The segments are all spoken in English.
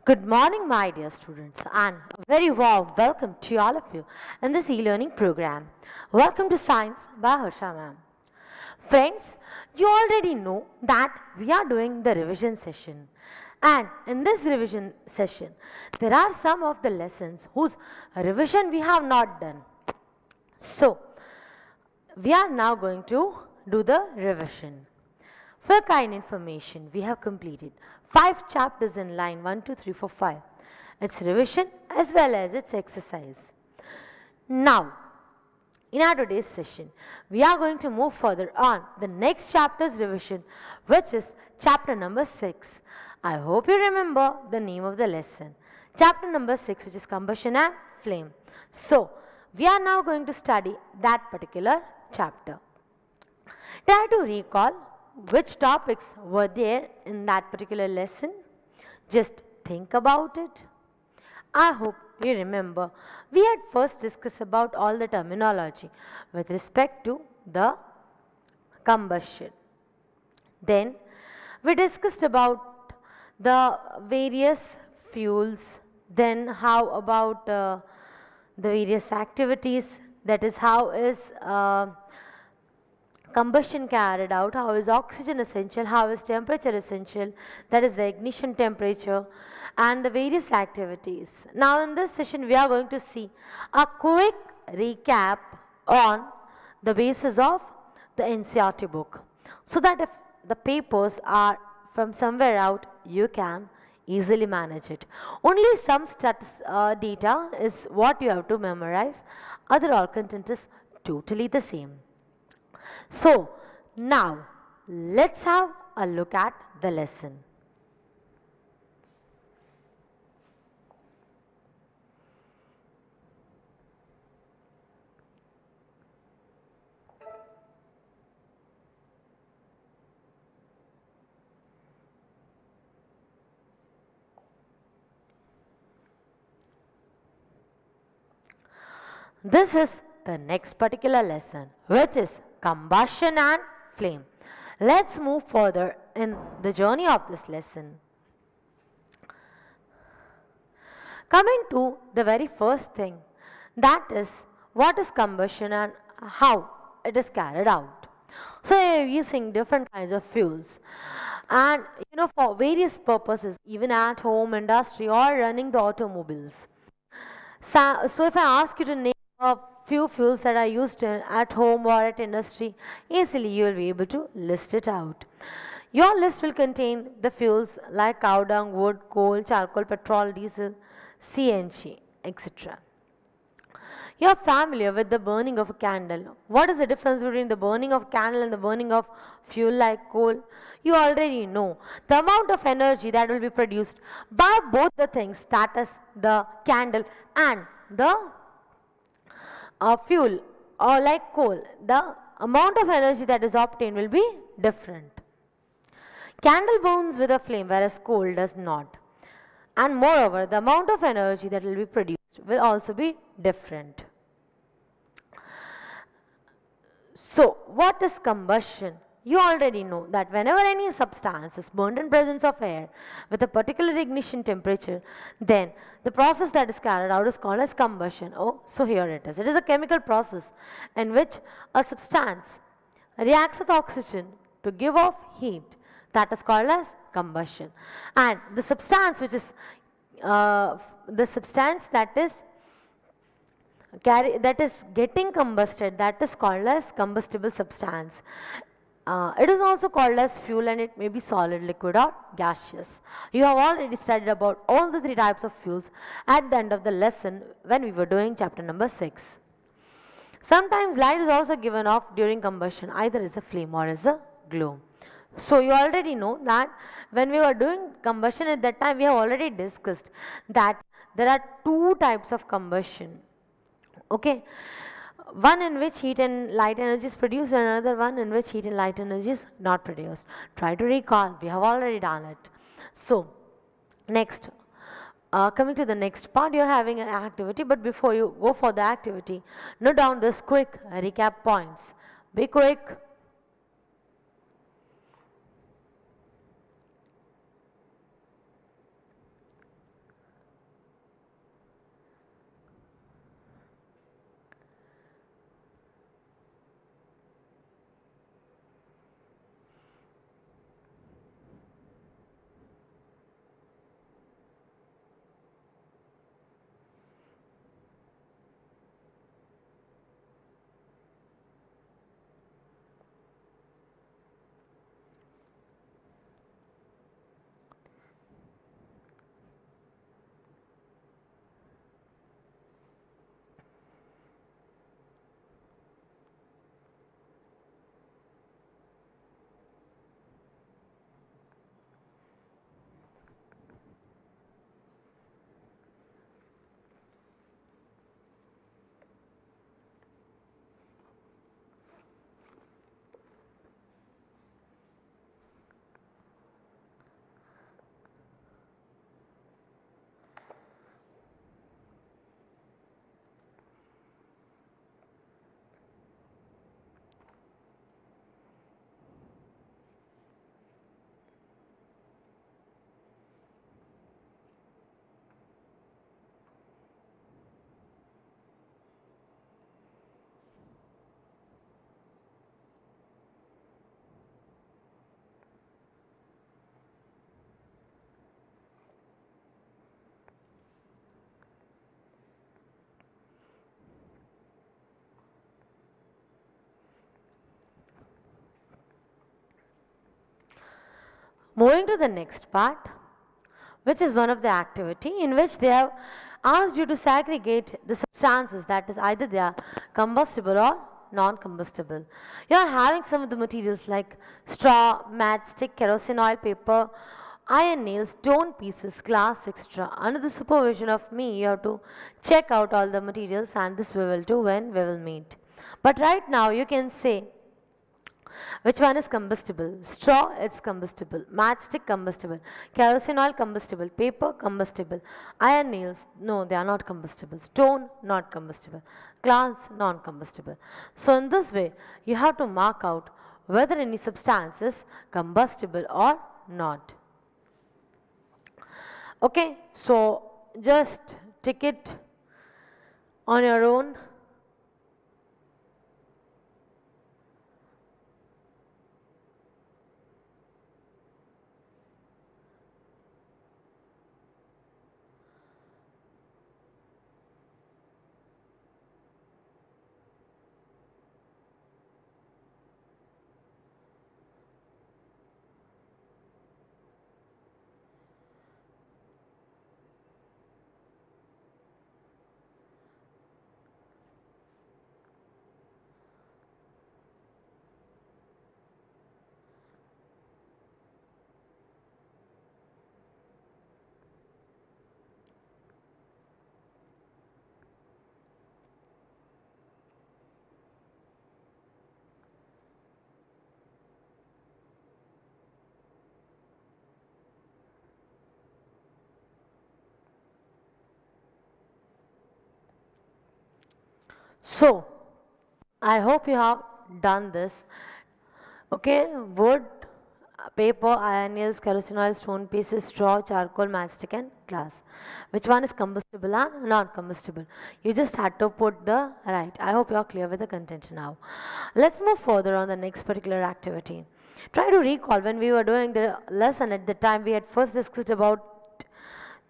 Good morning, my dear students, and a very warm welcome to all of you in this e-learning program. Welcome to Science by Harsha ma'am. Friends, you already know that we are doing the revision session. And in this revision session, there are some of the lessons whose revision we have not done. So, we are now going to do the revision. For kind information, we have completed 5 chapters in line 1, 2, 3, 4, 5. Its revision as well as its exercise. Now, in our today's session, we are going to move further on the next chapter's revision, which is chapter number 6. I hope you remember the name of the lesson. Chapter number 6, which is combustion and flame. So, we are now going to study that particular chapter. Try to recall which topics were there in that particular lesson. Just think about it. I hope you remember we had first discussed about all the terminology with respect to the combustion. Then we discussed about the various fuels, then how about the various activities, that is how is combustion carried out, how is oxygen essential, how is temperature essential, that is the ignition temperature and the various activities. Now in this session we are going to see a quick recap on the basis of the NCERT book, so that if the papers are from somewhere out, you can easily manage it. Only some data is what you have to memorize, other all content is totally the same. So, now let's have a look at the lesson. This is the next particular lesson, which is combustion and flame. Let's move further in the journey of this lesson. Coming to the very first thing, that is what is combustion and how it is carried out. So we are using different kinds of fuels, and for various purposes, even at home, industry, or running the automobiles. So if I ask you to name a few fuels that are used at home or at industry, easily you will be able to list it out. Your list will contain the fuels like cow dung, wood, coal, charcoal, petrol, diesel, CNG, etc. You are familiar with the burning of a candle. What is the difference between the burning of candle and the burning of fuel like coal? You already know the amount of energy that will be produced by both the things, that is the candle and the fuel or like coal. The amount of energy that is obtained will be different. Candle burns with a flame, whereas coal does not. And moreover, the amount of energy that will be produced will also be different. So, what is combustion? You already know that whenever any substance is burned in presence of air with a particular ignition temperature, then the process that is carried out is called as combustion. Oh, so here it is. It is a chemical process in which a substance reacts with oxygen to give off heat. That is called as combustion. And the substance which is that is getting combusted, that is called as combustible substance. It is also called as fuel, and it may be solid, liquid or gaseous. You have already studied about all the 3 types of fuels at the end of the lesson when we were doing chapter number 6. Sometimes light is also given off during combustion, either as a flame or as a glow. So you already know that when we were doing combustion at that time, we have already discussed that there are 2 types of combustion. Okay, one in which heat and light energy is produced, and another one in which heat and light energy is not produced. Try to recall, we have already done it. So next, coming to the next part, you are having an activity, but before you go for the activity, note down this quick recap points. Be quick. Moving to the next part, which is one of the activity in which they have asked you to segregate the substances, that is either they are combustible or non-combustible. You are having some of the materials like straw, matchstick, kerosene oil, paper, iron nails, stone pieces, glass, etc. Under the supervision of me, you have to check out all the materials, and this we will do when we will meet. But right now you can say which one is combustible? Straw, it's combustible. Matchstick, combustible. Kerosene oil, combustible. Paper, combustible. Iron nails, no, they are not combustible. Stone, not combustible. Glass, non-combustible. So in this way, you have to mark out whether any substance is combustible or not. Okay, so just tick it on your own. So, I hope you have done this. Okay, wood, paper, iron nails, kerosene oil, stone pieces, straw, charcoal, matchstick and glass. Which one is combustible and non-combustible? You just had to put the right. I hope you are clear with the content now. Let's move further on the next particular activity. Try to recall when we were doing the lesson at the time we had first discussed about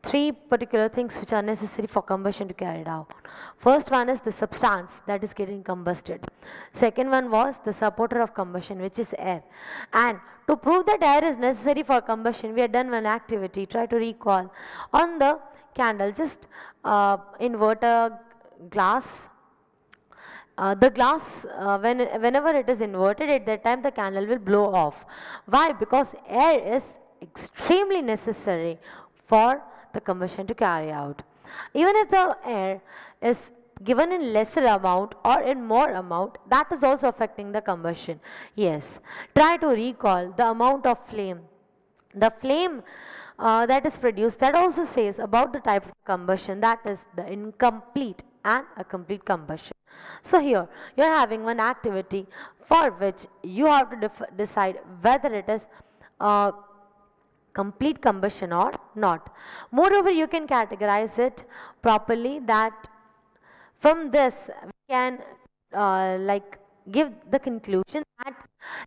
three particular things which are necessary for combustion to carry it out. First one is the substance that is getting combusted. Second one was the supporter of combustion, which is air. And to prove that air is necessary for combustion, we had done one activity. Try to recall. On the candle, just invert a glass. The glass, whenever it is inverted, at that time the candle will blow off. Why? Because air is extremely necessary for the combustion to carry out. Even if the air is given in lesser amount or in more amount, that is also affecting the combustion. Yes, try to recall the amount of flame. The flame that is produced, that also says about the type of combustion, that is the incomplete and a complete combustion. So here you are having one activity for which you have to decide whether it is complete combustion or not. Moreover, you can categorize it properly, that from this we can like give the conclusion that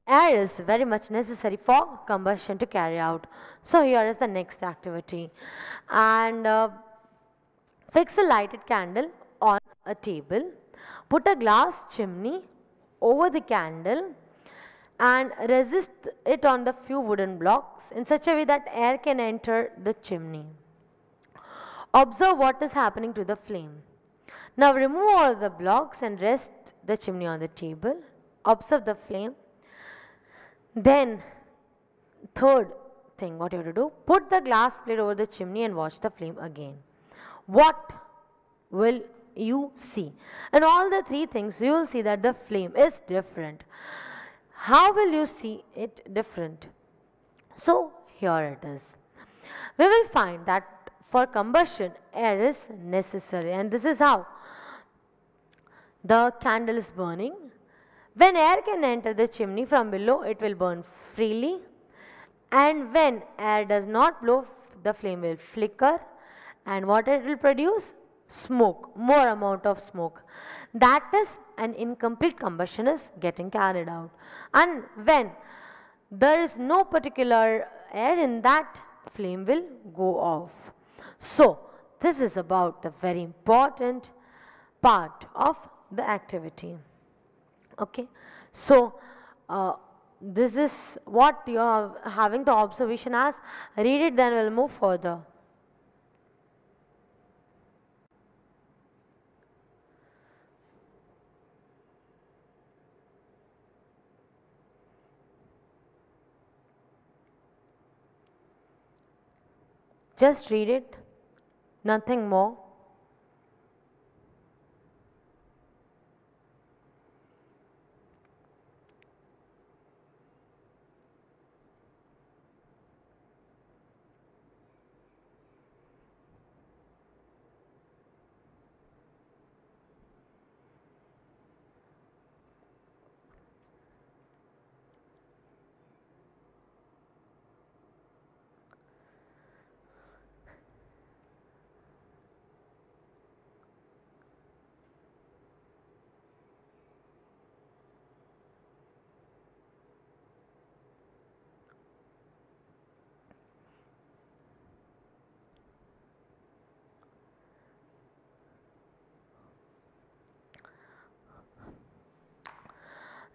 air is very much necessary for combustion to carry out. So here is the next activity, and fix a lighted candle on a table, put a glass chimney over the candle and resist it on the few wooden blocks in such a way that air can enter the chimney. Observe what is happening to the flame. Now remove all the blocks and rest the chimney on the table. Observe the flame. Then third thing, what you have to do, put the glass plate over the chimney and watch the flame again. What will you see? In all the three things, you will see that the flame is different. How will you see it different? So here it is. We will find that for combustion, air is necessary, and this is how the candle is burning. When air can enter the chimney from below, it will burn freely, and when air does not blow, the flame will flicker, and what it will produce? Smoke, more amount of smoke. That is an incomplete combustion is getting carried out. And when there is no particular air in that, flame will go off. So this is about the very important part of the activity. Okay, so This is what you are having the observation as. Read it, then we'll move further. Just read it, nothing more.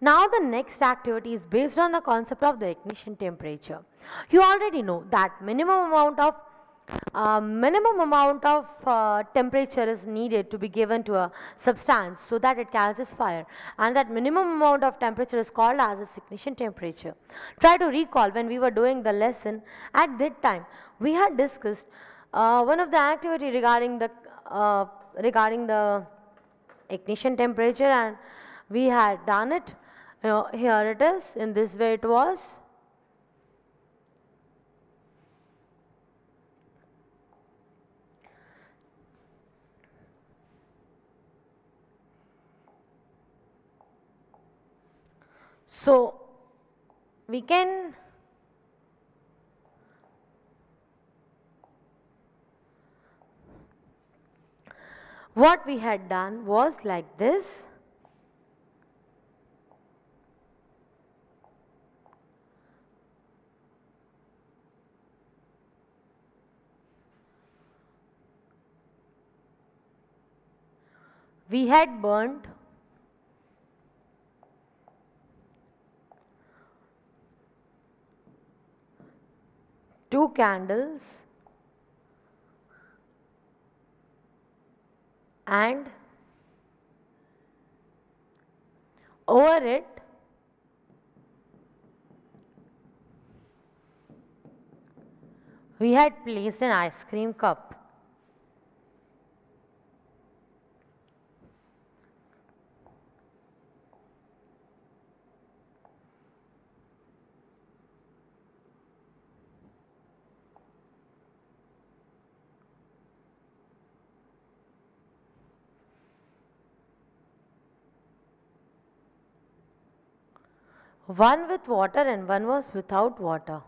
Now the next activity is based on the concept of the ignition temperature. You already know that minimum amount of temperature is needed to be given to a substance so that it catches fire, and that minimum amount of temperature is called as its ignition temperature. Try to recall when we were doing the lesson. At that time we had discussed one of the activity regarding the ignition temperature, and we had done it. Here it is, in this way it was. So we can what we had done was like this. We had burnt two candles and over it we had placed an ice cream cup. One with water and one was without water.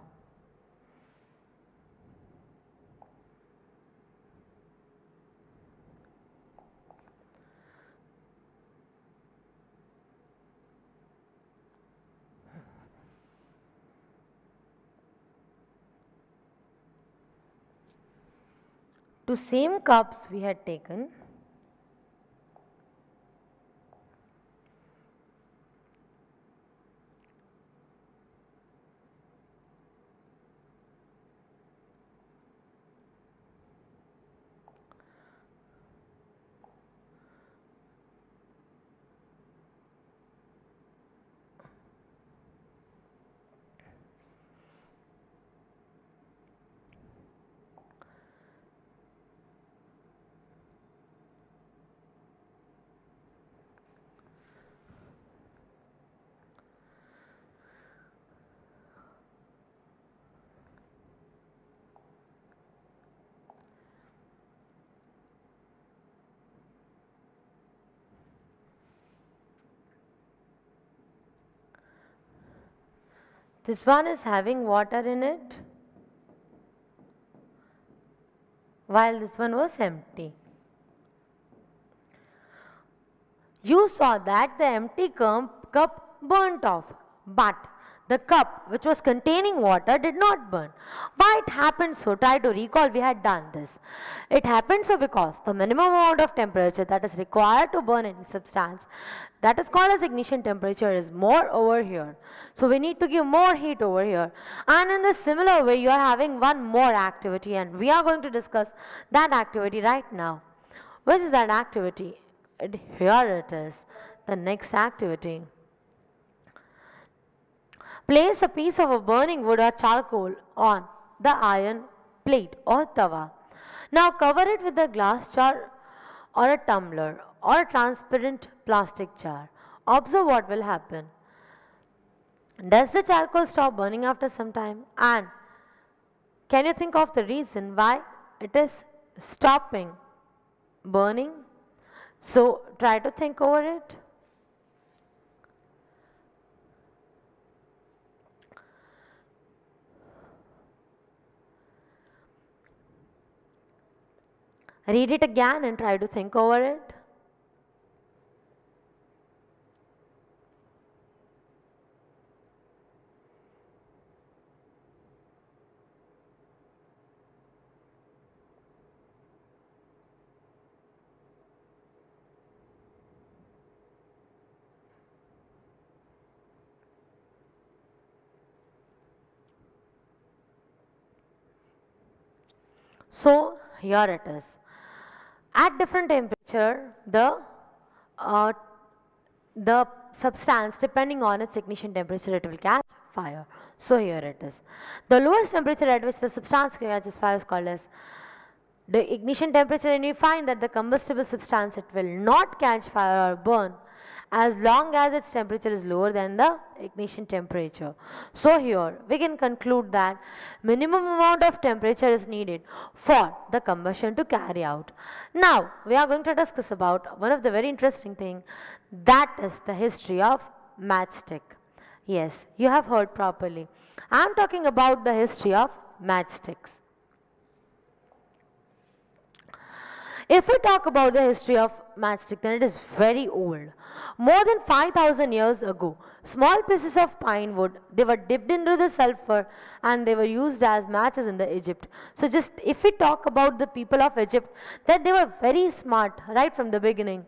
Two same cups we had taken. This one is having water in it, while this one was empty. You saw that the empty cup burnt off, but the cup which was containing water did not burn. Why it happened so? Try to recall, we had done this. It happened so because the minimum amount of temperature that is required to burn any substance, that is called as ignition temperature, is more over here. So we need to give more heat over here. And in the similar way, you are having one more activity, and we are going to discuss that activity right now. Which is that activity? Here it is, the next activity. Place a piece of a burning wood or charcoal on the iron plate or tawa. Now cover it with a glass jar or a tumbler or a transparent plastic jar. Observe what will happen. Does the charcoal stop burning after some time? And can you think of the reason why it is stopping burning? So try to think over it. Read it again and try to think over it. So here it is. At different temperature, uh, the substance, depending on its ignition temperature, it will catch fire. So here it is. The lowest temperature at which the substance catches fire is called as the ignition temperature, and you find that the combustible substance, it will not catch fire or burn as long as its temperature is lower than the ignition temperature. So here we can conclude that minimum amount of temperature is needed for the combustion to carry out. Now we are going to discuss about one of the very interesting thing, that is the history of matchstick. Yes, you have heard properly. I am talking about the history of matchsticks. If we talk about the history of matchstick, then it is very old. More than 5,000 years ago, small pieces of pine wood, they were dipped into the sulfur and they were used as matches in the Egypt. So just if we talk about the people of Egypt, that they were very smart right from the beginning.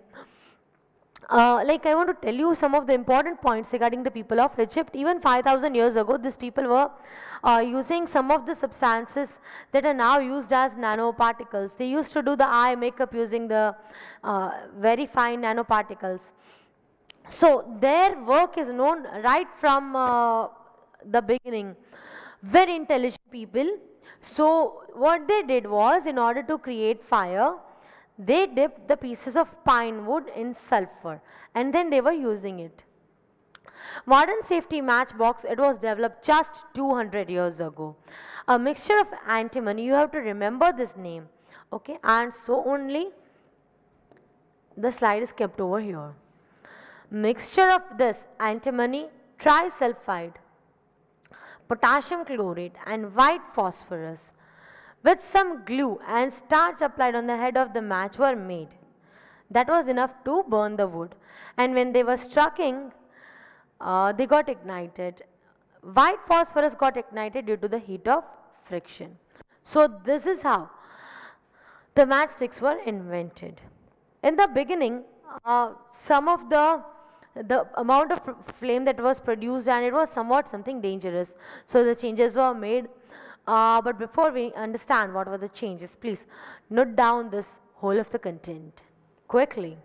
Like I want to tell you some of the important points regarding the people of Egypt. Even 5,000 years ago, these people were using some of the substances that are now used as nanoparticles. They used to do the eye makeup using the very fine nanoparticles. So their work is known right from the beginning. Very intelligent people. So what they did was, in order to create fire, they dipped the pieces of pine wood in sulfur and then they were using it. Modern safety matchbox, it was developed just 200 years ago. A mixture of antimony, you have to remember this name. Okay, and so only the slide is kept over here. Mixture of this antimony trisulfide, potassium chloride and white phosphorus with some glue and starch applied on the head of the match were made. That was enough to burn the wood, and when they were striking, they got ignited. White phosphorus got ignited due to the heat of friction. So this is how the matchsticks were invented. In the beginning, some of the amount of flame that was produced, and it was somewhat something dangerous. So the changes were made. But before we understand what were the changes, please note down this whole of the content quickly.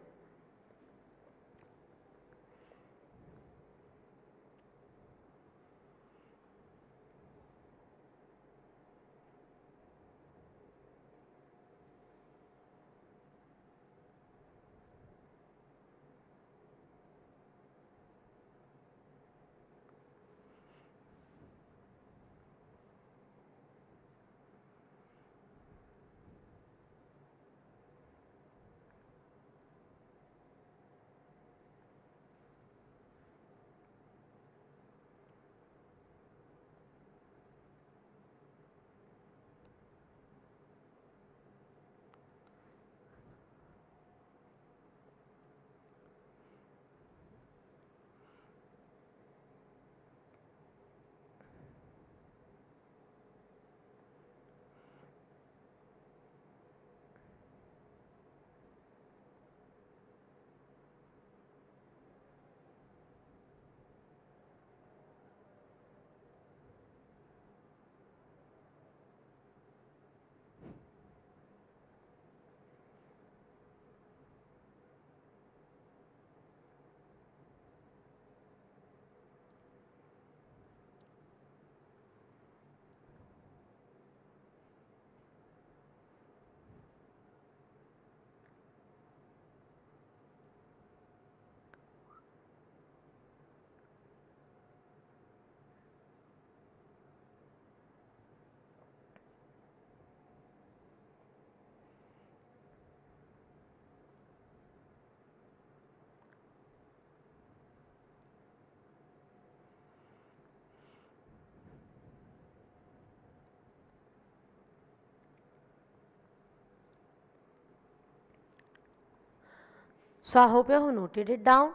So I hope you have noted it down.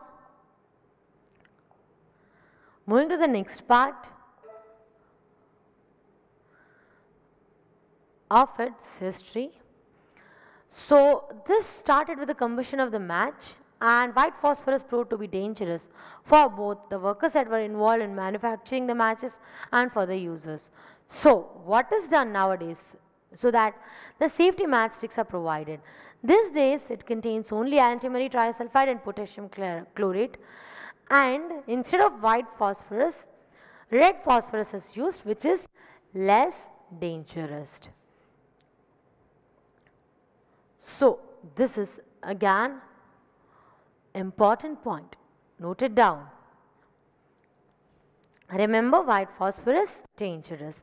Moving to the next part of its history. So this started with the combustion of the match, and white phosphorus proved to be dangerous for both the workers that were involved in manufacturing the matches and for the users. So what is done nowadays so that the safety matchsticks are provided? These days it contains only antimony trisulfide and potassium chlorate, and instead of white phosphorus, red phosphorus is used, which is less dangerous. So this is again important point. Note it down. Remember, white phosphorus dangerous.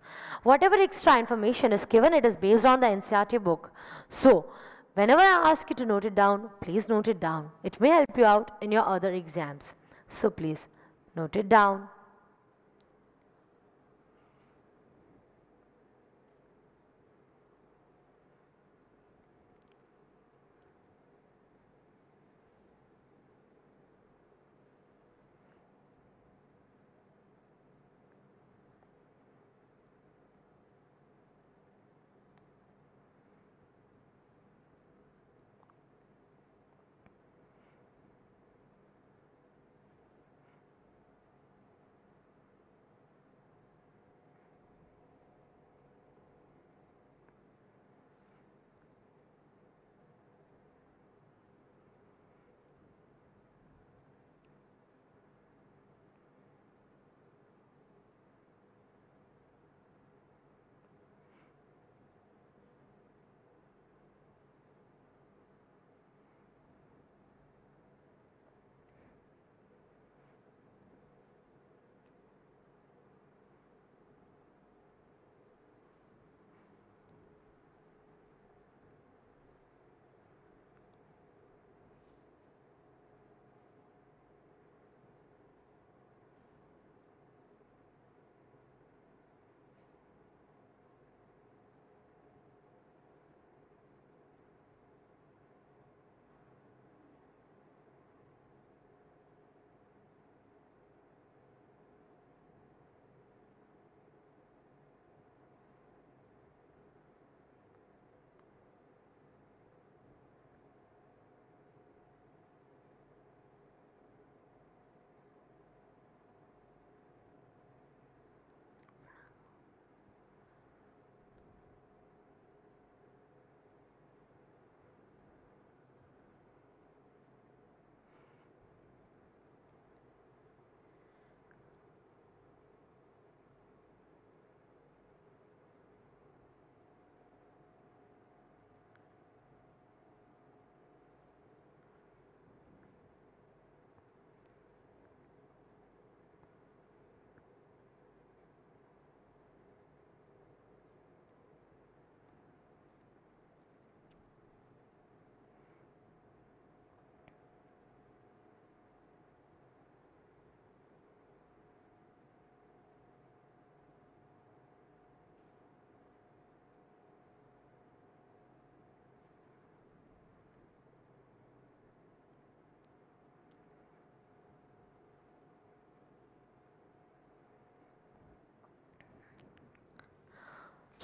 Whatever extra information is given, it is based on the NCERT book. So whenever I ask you to note it down, please note it down. It may help you out in your other exams. So please note it down.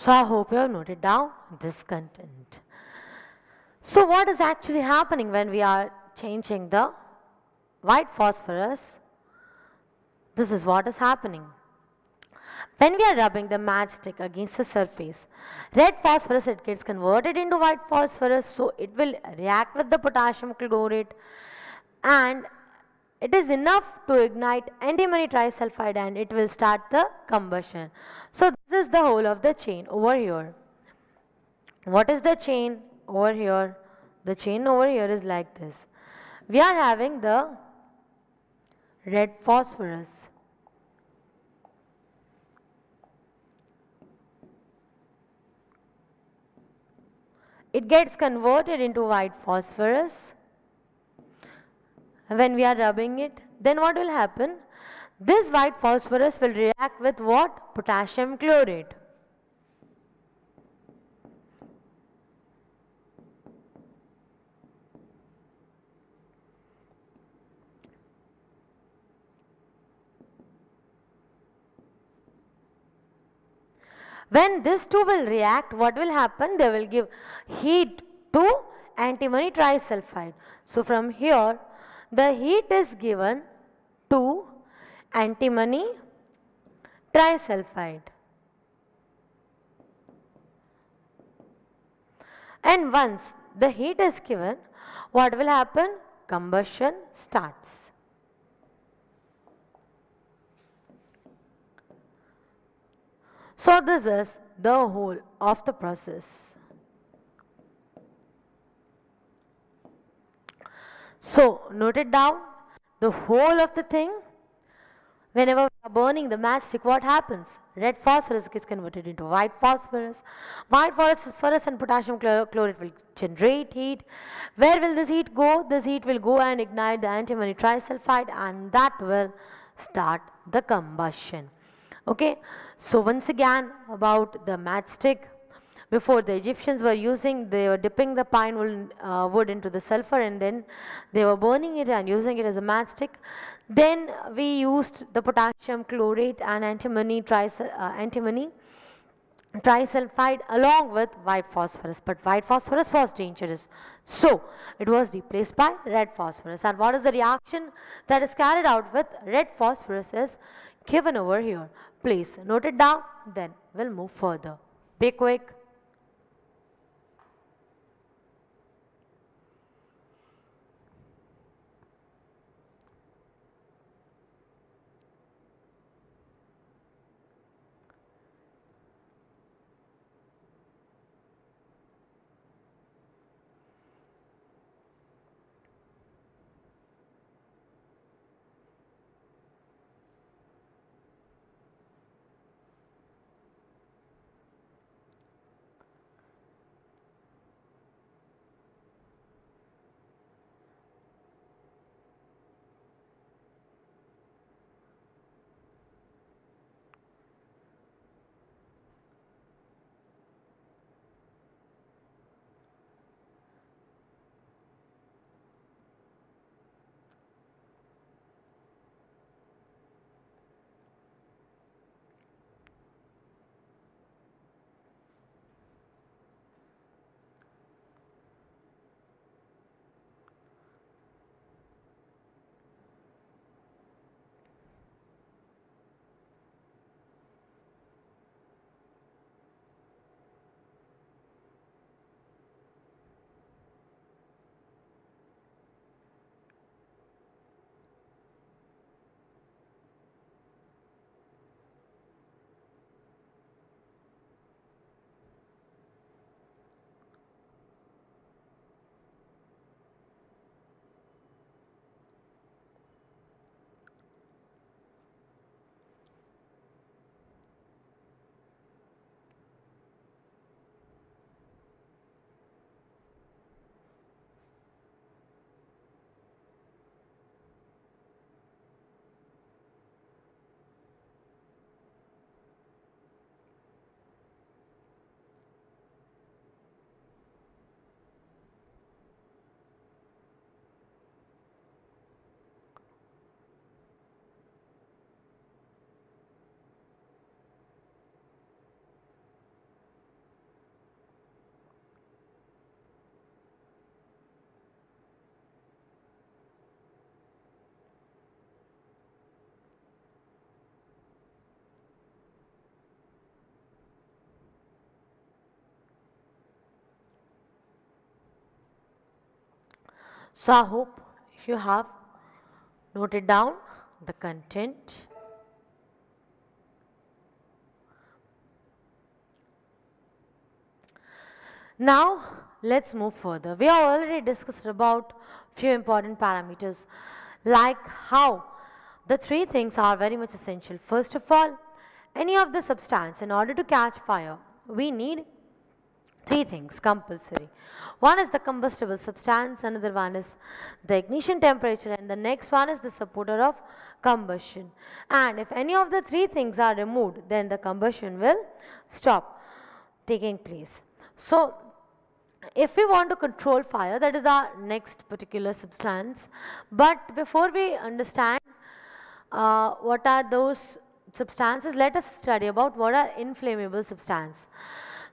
So I hope you have noted down this content. So what is actually happening when we are changing the white phosphorus? This is what is happening. When we are rubbing the matchstick against the surface, red phosphorus, it gets converted into white phosphorus, so it will react with the potassium chlorate, and it is enough to ignite antimony trisulfide and it will start the combustion. So this is the whole of the chain over here. What is the chain over here? The chain over here is like this. We are having the red phosphorus. It gets converted into white phosphorus. When we are rubbing it, then what will happen? This white phosphorus will react with what? Potassium chlorate. When these two will react, what will happen? They will give heat to antimony trisulfide. So from here, the heat is given to antimony trisulfide. And once the heat is given, what will happen? Combustion starts. So this is the whole of the process. So note it down, the whole of the thing. Whenever we are burning the matchstick, what happens? Red phosphorus gets converted into white phosphorus. White phosphorus and potassium chloride will generate heat. Where will this heat go? This heat will go and ignite the antimony trisulfide, and that will start the combustion. Okay, so once again about the matchstick. Before, the Egyptians were using, they were dipping the pine wood into the sulfur, and then they were burning it and using it as a matchstick. Then we used the potassium chlorate and antimony trisulfide along with white phosphorus, but white phosphorus was dangerous, so it was replaced by red phosphorus. And what is the reaction that is carried out with red phosphorus is given over here. Please note it down, then we'll move further. Be quick. So I hope you have noted down the content. Now let's move further. We have already discussed about few important parameters, like how the three things are very much essential. First of all, any of the substance, in order to catch fire, we need three things compulsory. One is the combustible substance, another one is the ignition temperature, and the next one is the supporter of combustion. And if any of the three things are removed, then the combustion will stop taking place. So if we want to control fire, that is our next particular substance. But before we understand what are those substances, let us study about what are inflammable substances.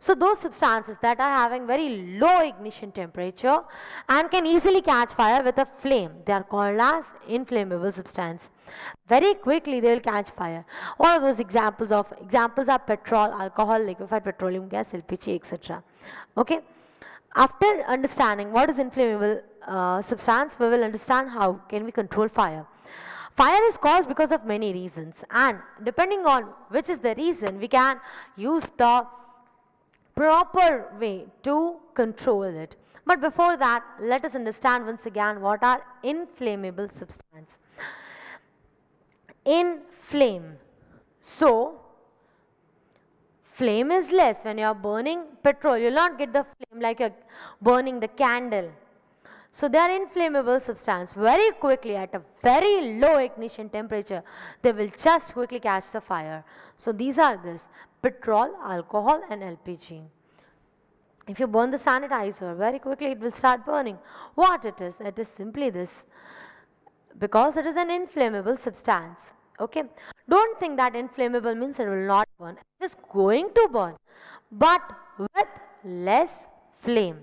So those substances that are having very low ignition temperature and can easily catch fire with a flame, they are called as inflammable substance. Very quickly they will catch fire. All of those examples are petrol, alcohol, liquefied petroleum gas, LPG, etc. Okay. After understanding what is inflammable substance, we will understand how can we control fire. Fire is caused because of many reasons, and depending on which is the reason, we can use the proper way to control it. But before that, let us understand once again what are inflammable substance. Inflame. So, flame is less. When you are burning petrol, you will not get the flame like you are burning the candle. So they are inflammable substance. Very quickly at a very low ignition temperature, they will just quickly catch the fire. So these are this: petrol, alcohol and LPG. If you burn the sanitizer, very quickly it will start burning. What it is? It is simply this, because it is an inflammable substance. Okay, don't think that inflammable means it will not burn. It is going to burn, but with less flame.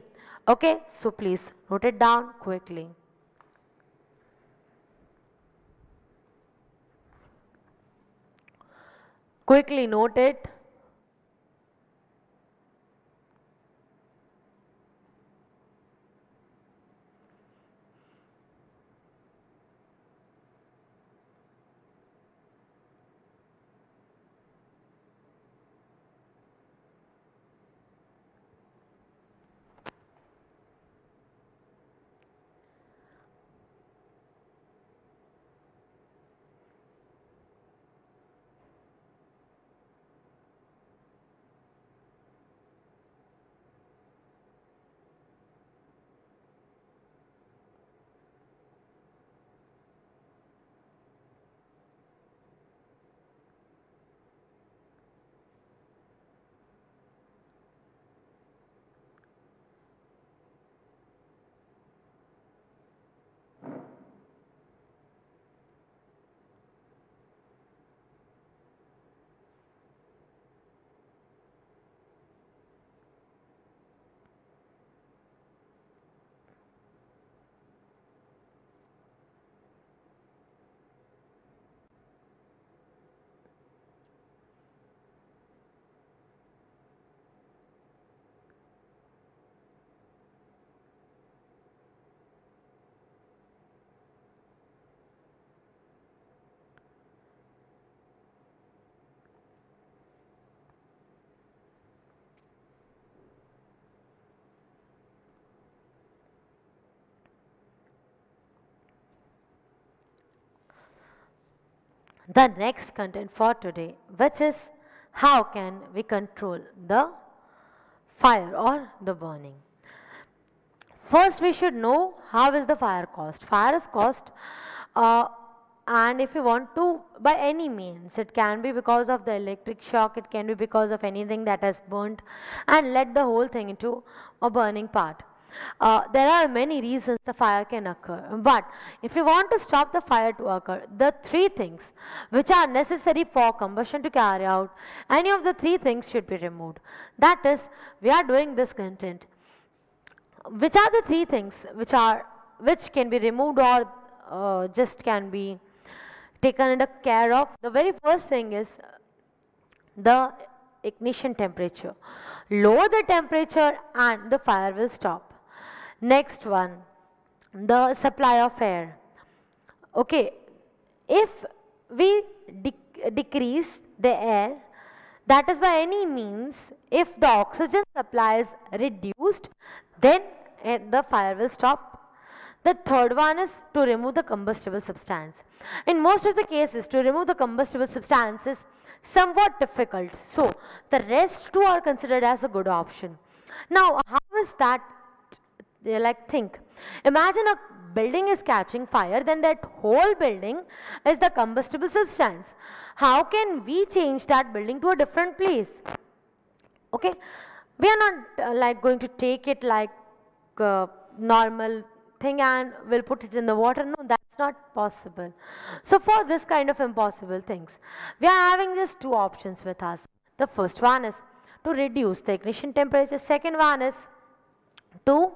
Okay, so please note it down quickly. Quickly note it. The next content for today, which is how can we control the fire or the burning. First we should know how is the fire caused. Fire is caused and if you want to, by any means, it can be because of the electric shock, it can be because of anything that has burnt and led the whole thing into a burning part. There are many reasons the fire can occur, but if you want to stop the fire to occur, the three things which are necessary for combustion to carry out, any of the three things should be removed. That is, we are doing this content. Which are the three things which can be removed or just can be taken under care of? The very first thing is the ignition temperature. Lower the temperature and the fire will stop. Next one, the supply of air. Okay, if we decrease the air, that is by any means, if the oxygen supply is reduced, then the fire will stop. The third one is to remove the combustible substance. In most of the cases, to remove the combustible substance is somewhat difficult. So, the rest two are considered as a good option. Now, how is that? Think. Imagine a building is catching fire, then that whole building is the combustible substance. How can we change that building to a different place? Okay, we are not going to take it like normal thing and we'll put it in the water. No, that's not possible. So for this kind of impossible things, we are having just two options with us. The first one is to reduce the ignition temperature. Second one is to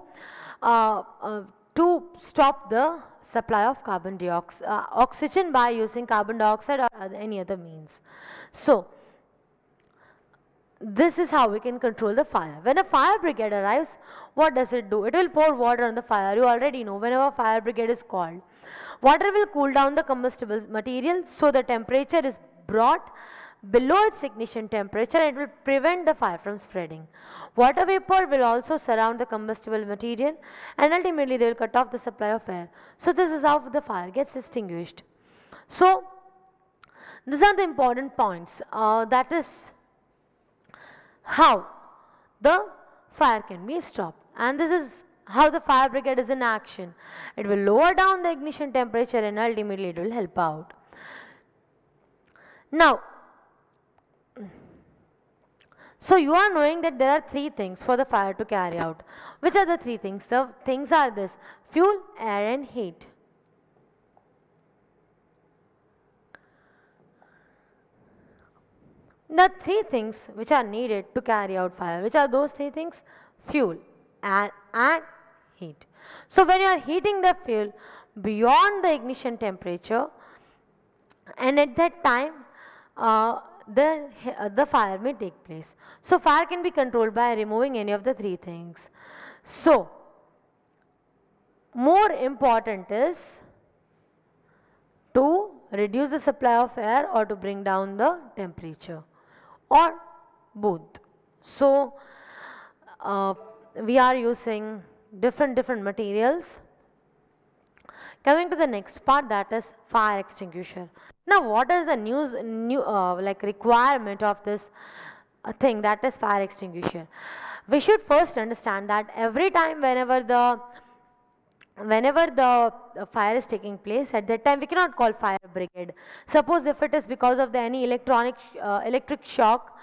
uh, uh, to stop the supply of carbon dioxide, oxygen by using carbon dioxide or any other means. So this is how we can control the fire. When a fire brigade arrives, what does it do? It will pour water on the fire. You already know, whenever fire brigade is called, water will cool down the combustible material so the temperature is brought below its ignition temperature and it will prevent the fire from spreading. Water vapor will also surround the combustible material and ultimately they will cut off the supply of air. So this is how the fire gets extinguished. So these are the important points. That is how the fire can be stopped, and this is how the fire brigade is in action. It will lower down the ignition temperature and ultimately it will help out. Now, so you are knowing that there are three things for the fire to carry out. Which are the three things? The things are this: fuel, air and heat. The three things which are needed to carry out fire. Which are those three things? Fuel, air and heat. So when you are heating the fuel beyond the ignition temperature, and at that time the fire may take place. So fire can be controlled by removing any of the three things. So more important is to reduce the supply of air or to bring down the temperature, or both. So we are using different materials. Coming to the next part, that is fire extinguisher. Now what is the new requirement of this thing, that is fire extinguisher? We should first understand that every time whenever the fire is taking place, at that time we cannot call fire brigade. Suppose if it is because of the any electric shock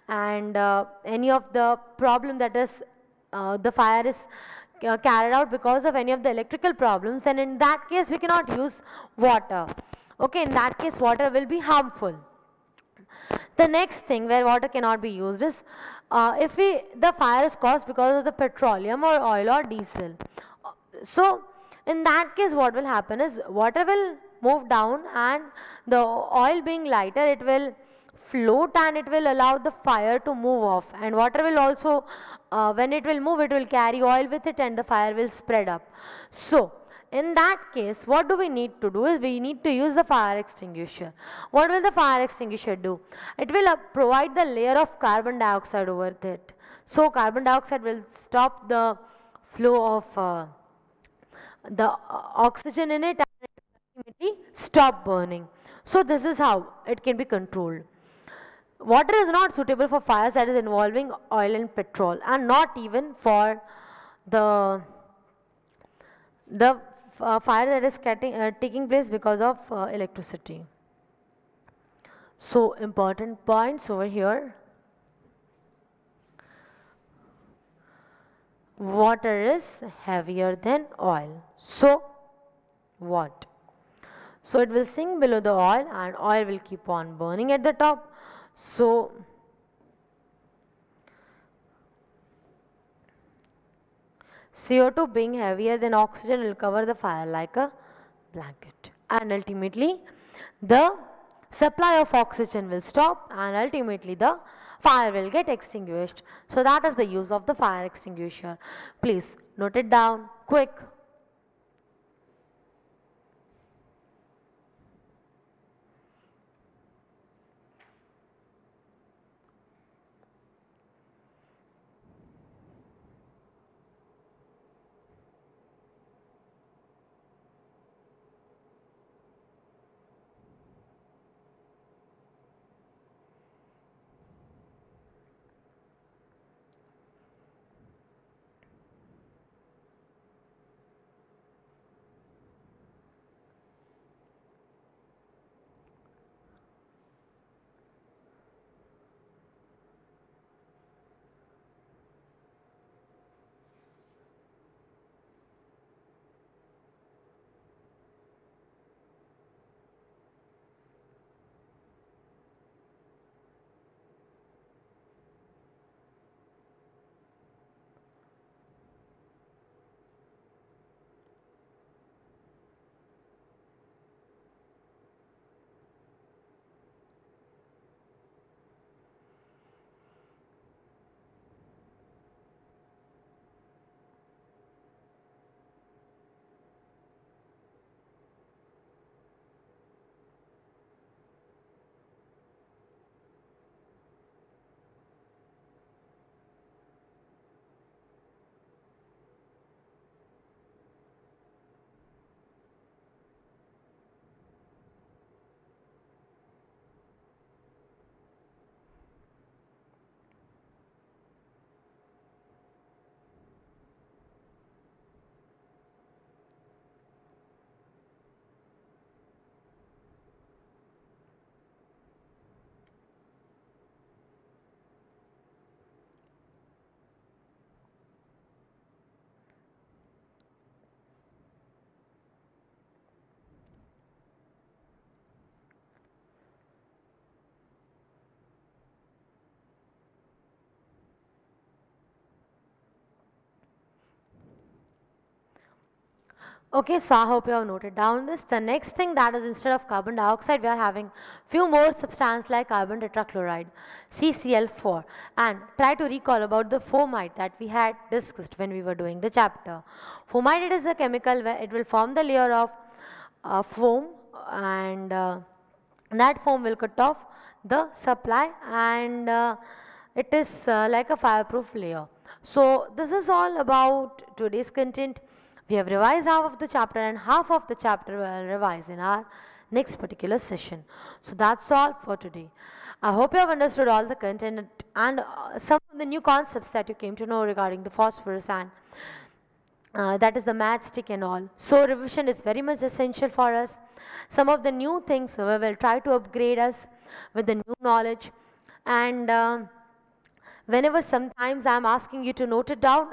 and any of the problem, that is the fire is carried out because of any of the electrical problems, then in that case we cannot use water. Okay, in that case water will be harmful. The next thing where water cannot be used is if the fire is caused because of the petroleum or oil or diesel. So in that case what will happen is water will move down, and the oil being lighter, it will float and it will allow the fire to move off, and water will also when it will move, it will carry oil with it and the fire will spread up. So in that case what do we need to do is we need to use the fire extinguisher. What will the fire extinguisher do? It will provide the layer of carbon dioxide over it. So carbon dioxide will stop the flow of the oxygen in it and ultimately stop burning. So this is how it can be controlled. Water is not suitable for fires that is involving oil and petrol, and not even for the fire that is taking place because of electricity. So important points over here. Water is heavier than oil. So what? So it will sink below the oil and oil will keep on burning at the top. So CO2 being heavier than oxygen will cover the fire like a blanket, and ultimately the supply of oxygen will stop and ultimately the fire will get extinguished. So that is the use of the fire extinguisher. Please note it down quick. Okay, so I hope you have noted down this. The next thing, that is, instead of carbon dioxide, we are having few more substance like carbon tetrachloride, CCl4, and try to recall about the formite that we had discussed when we were doing the chapter. Formite, it is a chemical where it will form the layer of foam, and that foam will cut off the supply, and it is like a fireproof layer. So this is all about today's content. We have revised half of the chapter, and half of the chapter we will revise in our next particular session. So that's all for today. I hope you have understood all the content and some of the new concepts that you came to know regarding the phosphorus, and that is the matchstick and all. So revision is very much essential for us. Some of the new things we will try to upgrade us with the new knowledge, and whenever sometimes I'm asking you to note it down,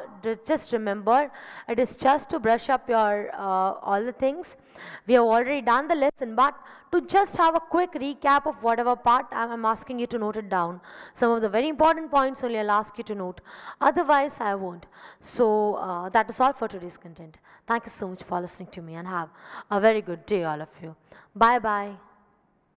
just remember it is just to brush up your all the things. We have already done the lesson, but to just have a quick recap of whatever part I'm asking you to note it down. Some of the very important points only I'll ask you to note. Otherwise, I won't. So that is all for today's content. Thank you so much for listening to me, and have a very good day, all of you. Bye bye.